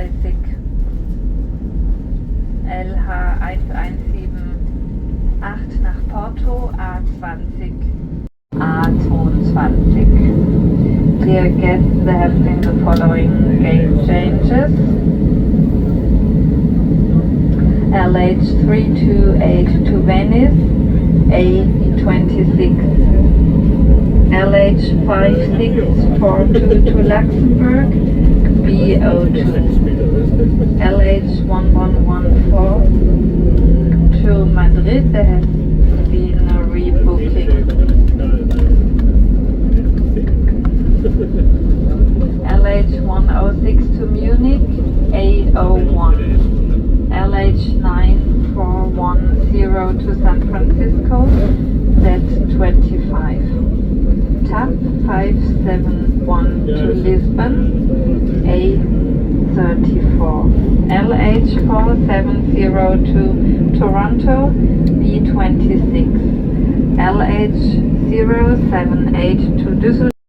32, LH 1178 nach Porto, A20, A22. Dear guests, there have been the following gate changes. LH 328 to Venice, A26. LH 5642 to Luxembourg, B02. LH 1114 to Madrid, there has been a rebooking. LH 106 to Munich, A01. LH 9410 to San Francisco, Z25. TAP 571 to Lisbon, A34. LH 470 to Toronto, B26. LH 078 to Düsseldorf.